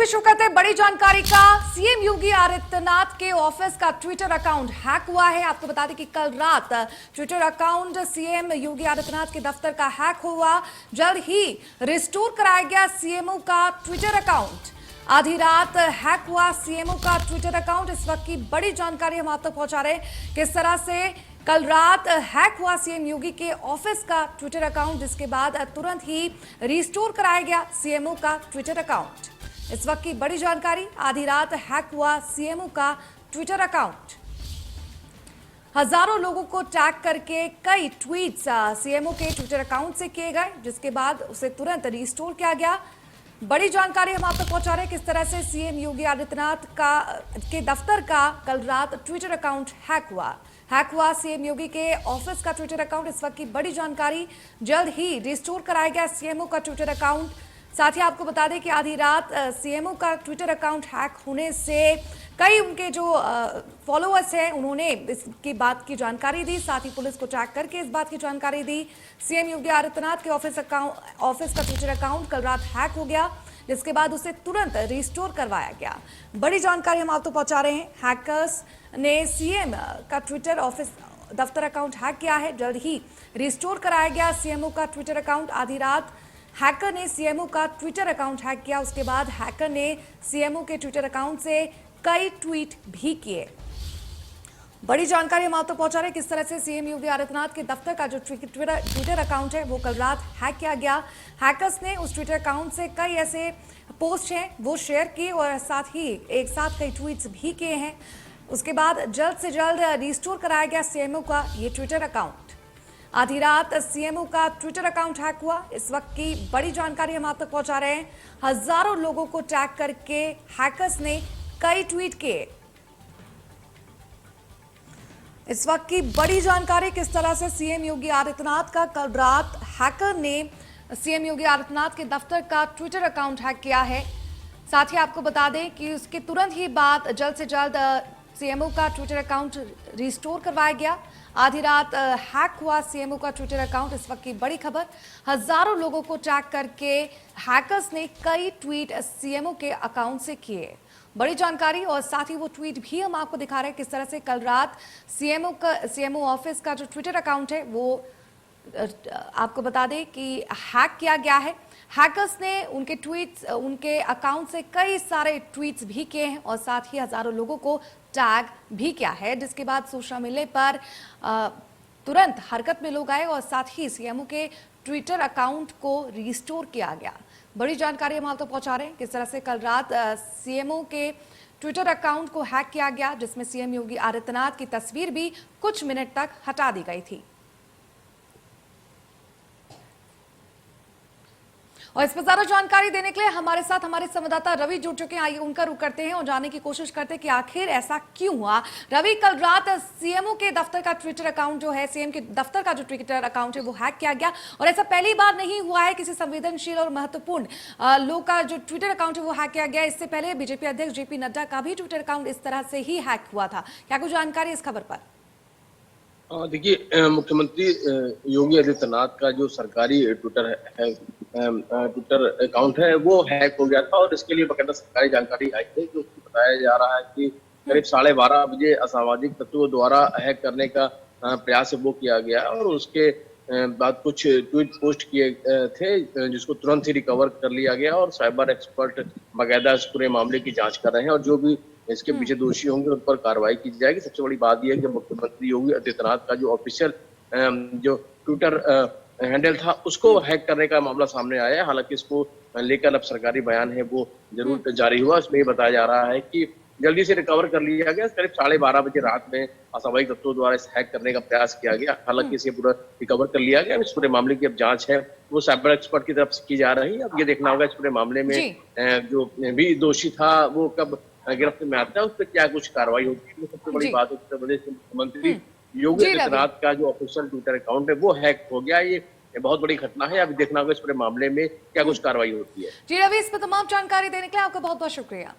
भी शुरू करते हैं बड़ी जानकारी का। सीएम योगी आदित्यनाथ के ऑफिस का ट्विटर अकाउंट हैक हुआ है। आपको बता दें कि कल रात Twitter account CM Yogi Adityanath के दफ्तर का हैक हुआ। जल्द ही रिस्टोर कराया गया सीएमओ का ट्विटर अकाउंट। आधी रात हैक हुआ सीएमओ का ट्विटर अकाउंट। इस वक्त की बड़ी जानकारी हम आप तक पहुंचा रहे हैं। किस तरह से कल रात हैक हुआ सीएम योगी के ऑफिस का ट्विटर अकाउंट, जिसके बाद तुरंत ही रिस्टोर कराया गया सीएमओ का ट्विटर अकाउंट। इस वक्त की बड़ी जानकारी, आधी रात हैक हुआ सीएमओ का ट्विटर अकाउंट। हजारों लोगों को टैग करके कई ट्वीट्स सीएमओ के ट्विटर अकाउंट से किए गए, जिसके बाद उसे तुरंत रिस्टोर किया गया। बड़ी जानकारी हम आप तक पहुंचा रहे हैं किस तरह से सीएम योगी आदित्यनाथ के दफ्तर का कल रात ट्विटर अकाउंट हैक हुआ सीएम योगी के ऑफिस का ट्विटर अकाउंट। इस वक्त की बड़ी जानकारी, जल्द ही रिस्टोर कराया गया सीएमओ का ट्विटर अकाउंट। साथ ही आपको बता दें कि आधी रात सीएमओ का ट्विटर अकाउंट हैक होने से कई उनके जो फॉलोअर्स हैं उन्होंने इसकी बात की जानकारी दी। साथ ही पुलिस को ट्रैक करके इस बात की जानकारी दी। सीएम योगी आदित्यनाथ के ऑफिस का ट्विटर अकाउंट कल रात हैक हो गया, जिसके बाद उसे तुरंत रिस्टोर करवाया गया। बड़ी जानकारी हम आप तो पहुंचा रहे हैं। हैकर्स ने सीएम का ट्विटर ऑफिस दफ्तर अकाउंट हैक किया है। जल्द ही रिस्टोर कराया गया सीएमओ का ट्विटर अकाउंट। आधी रात हैकर ने सीएमओ का ट्विटर अकाउंट हैक किया। उसके बाद हैकर ने सीएमओ के ट्विटर अकाउंट से कई ट्वीट भी किए। बड़ी जानकारी हम आप तक पहुंचा रहे हैं किस तरह से सीएम योगी आदित्यनाथ के दफ्तर का जो ट्विटर अकाउंट है वो कल रात हैक किया गया। हैकर्स ने उस ट्विटर अकाउंट से कई ऐसे पोस्ट हैं वो शेयर किए और साथ ही एक साथ कई ट्वीट्स भी किए हैं। उसके बाद जल्द से जल्द रिस्टोर कराया गया सीएमओ का ये ट्विटर अकाउंट। आधी रात सीएमओ का ट्विटर अकाउंट हैक हुआ। इस वक्त की बड़ी जानकारी हम आप तक पहुंचा रहे हैं। हजारों लोगों को टैग करके हैकर्स ने कई ट्वीट किए। इस वक्त की बड़ी जानकारी, किस तरह से सीएम योगी आदित्यनाथ का कल रात हैकर ने सीएम योगी आदित्यनाथ के दफ्तर का ट्विटर अकाउंट हैक किया है। साथ ही आपको बता दें कि उसके तुरंत ही बाद जल्द से जल्द सीएमओ का ट्विटर अकाउंट रिस्टोर करवाया गया। आधी रात हैक हुआ सीएमओ का ट्विटर अकाउंट। इस वक्त की बड़ी खबर, हजारों लोगों को टैग करके हैकर्स ने कई ट्वीट सीएमओ के अकाउंट से किए। बड़ी जानकारी और साथ ही वो ट्वीट भी हम आपको दिखा रहे हैं किस तरह से कल रात सीएमओ ऑफिस का जो ट्विटर अकाउंट है वो आपको बता दें कि हैक किया गया है। हैकर्स ने उनके अकाउंट से कई सारे ट्वीट्स भी किए हैं और साथ ही हजारों लोगों को टैग भी किया है, जिसके बाद सूचना मिलने पर तुरंत हरकत में लोग आए और साथ ही सीएमओ के ट्विटर अकाउंट को रिस्टोर किया गया। बड़ी जानकारी हम आप तक पहुंचा रहे हैं किस तरह से कल रात सीएमओ के ट्विटर अकाउंट को हैक किया गया, जिसमें सीएम योगी आदित्यनाथ की तस्वीर भी कुछ मिनट तक हटा दी गई थी। और इस पर ज्यादा जानकारी देने के लिए हमारे साथ हमारे संवाददाता रवि जुड़ चुके हैं। आइए उनका रुख करते हैं और जानने की कोशिश करते हैं कि आखिर ऐसा क्यों हुआ। रवि, कल रात सीएमओ के दफ्तर का ट्विटर अकाउंट जो है, सीएम के दफ्तर का जो ट्विटर अकाउंट है वो हैक किया गया और ऐसा पहली बार नहीं हुआ है किसी संवेदनशील और महत्वपूर्ण लोग का जो ट्विटर अकाउंट है वो हैक किया गया। इससे पहले बीजेपी अध्यक्ष जेपी नड्डा का भी ट्विटर अकाउंट इस तरह से ही हैक हुआ था। क्या कुछ जानकारी इस खबर पर? देखिए, मुख्यमंत्री योगी आदित्यनाथ का जो सरकारी ट्विटर अकाउंट है वो हैक हो गया था और इसके लिए बाकायदा सरकारी जानकारी आई है। जो बताया जा रहा है कि करीब 12:30 बजे असामाजिक तत्वों द्वारा हैक करने का प्रयास वो किया गया और उसके बाद कुछ ट्वीट पोस्ट किए थे जिसको तुरंत ही रिकवर कर लिया गया और साइबर एक्सपर्ट बाकायदा इस पूरे मामले की जांच कर रहे हैं और जो भी इसके पीछे दोषी होंगे उन पर कार्रवाई की जाएगी। सबसे बड़ी बात यह है कि मुख्यमंत्री योगी आदित्यनाथ का जो ऑफिशियल जो ट्विटर हैंडल था उसको हैक करने का मामला सामने आया है। हालांकि इसको लेकर अब सरकारी बयान है वो जरूर जारी हुआ। इसमें ये बताया जा रहा है कि जल्दी से रिकवर कर लिया गया। करीब 12:30 बजे रात में असामाजिक तत्वों द्वारा इस हैक करने का प्रयास किया गया। हालांकि इसे पूरा रिकवर कर लिया गया। इस पूरे मामले की अब जांच है वो साइबर एक्सपर्ट की तरफ से की जा रही है। अब ये देखना होगा इस पूरे मामले में जो भी दोषी था वो कब गिरफ्त में आता है, उस पर क्या कुछ कार्रवाई होती है। सबसे बड़ी बात उत्तर प्रदेश के मुख्यमंत्री योगी आदित्यनाथ का जो ऑफिशियल ट्विटर अकाउंट है वो हैक हो गया। ये बहुत बड़ी घटना है। अभी देखना होगा इस पूरे मामले में क्या कुछ कार्रवाई होती है। जी रवि, इस पर तमाम जानकारी देने के लिए आपका बहुत बहुत शुक्रिया।